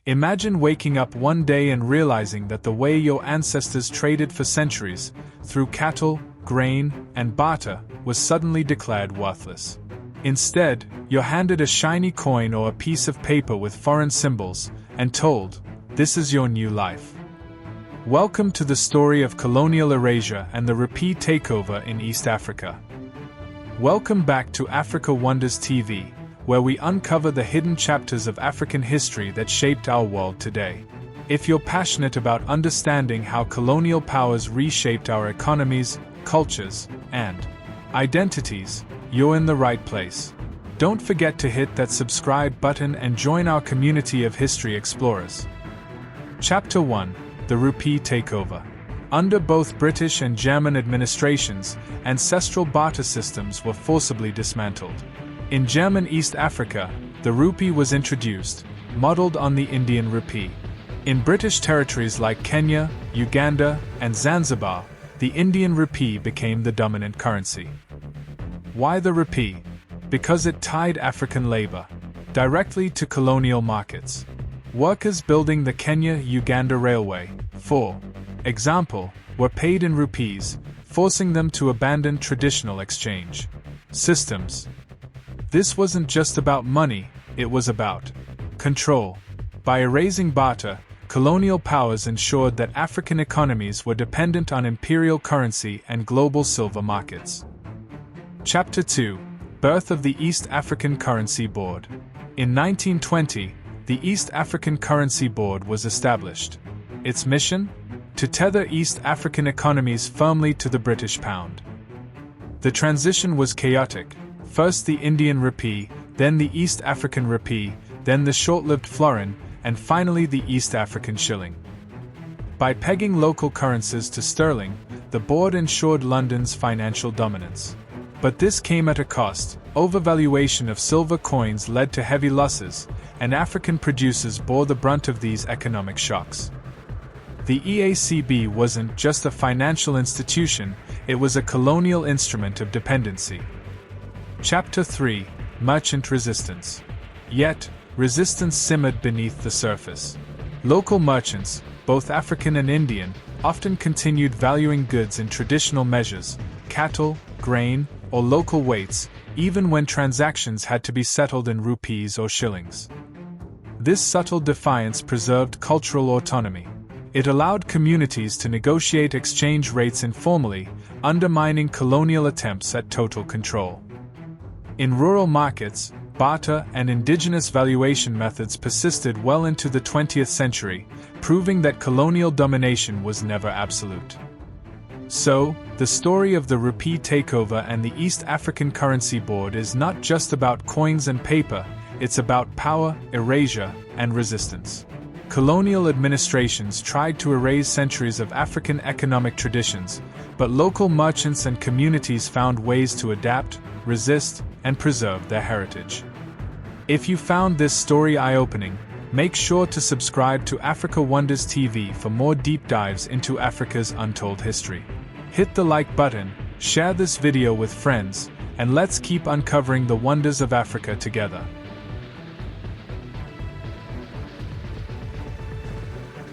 Imagine waking up one day and realizing that the way your ancestors traded for centuries, through cattle, grain, and barter, was suddenly declared worthless. Instead, you're handed a shiny coin or a piece of paper with foreign symbols, and told, "This is your new life." Welcome to the story of colonial erasure and the Rupee takeover in East Africa. Welcome back to Africa Wonders TV, where we uncover the hidden chapters of African history that shaped our world today. If you're passionate about understanding how colonial powers reshaped our economies, cultures, and identities, you're in the right place. Don't forget to hit that subscribe button and join our community of history explorers. Chapter 1: The Rupee Takeover. Under both British and German administrations, ancestral barter systems were forcibly dismantled. In German East Africa, the rupee was introduced, modeled on the Indian rupee. In British territories like Kenya, Uganda, and Zanzibar, the Indian rupee became the dominant currency. Why the rupee? Because it tied African labor directly to colonial markets. Workers building the Kenya-Uganda Railway, for example, were paid in rupees, forcing them to abandon traditional exchange systems. This wasn't just about money, it was about control. By erasing barter, colonial powers ensured that African economies were dependent on imperial currency and global silver markets. Chapter 2: Birth of the East African Currency Board. In 1920, the East African Currency Board was established. Its mission? To tether East African economies firmly to the British pound. The transition was chaotic. First the Indian rupee, then the East African rupee, then the short-lived florin, and finally the East African shilling. By pegging local currencies to sterling, the board ensured London's financial dominance. But this came at a cost. Overvaluation of silver coins led to heavy losses, and African producers bore the brunt of these economic shocks. The EACB wasn't just a financial institution, it was a colonial instrument of dependency. Chapter 3: Merchant Resistance. Yet, resistance simmered beneath the surface. Local merchants, both African and Indian, often continued valuing goods in traditional measures, cattle, grain, or local weights, even when transactions had to be settled in rupees or shillings. This subtle defiance preserved cultural autonomy. It allowed communities to negotiate exchange rates informally, undermining colonial attempts at total control. In rural markets, barter and indigenous valuation methods persisted well into the 20th century, proving that colonial domination was never absolute. So, the story of the Rupee takeover and the East African Currency Board is not just about coins and paper, it's about power, erasure, and resistance. Colonial administrations tried to erase centuries of African economic traditions, but local merchants and communities found ways to adapt, resist, and preserve their heritage. If you found this story eye-opening, make sure to subscribe to Africa Wonders TV for more deep dives into Africa's untold history. Hit the like button, share this video with friends, and let's keep uncovering the wonders of Africa together.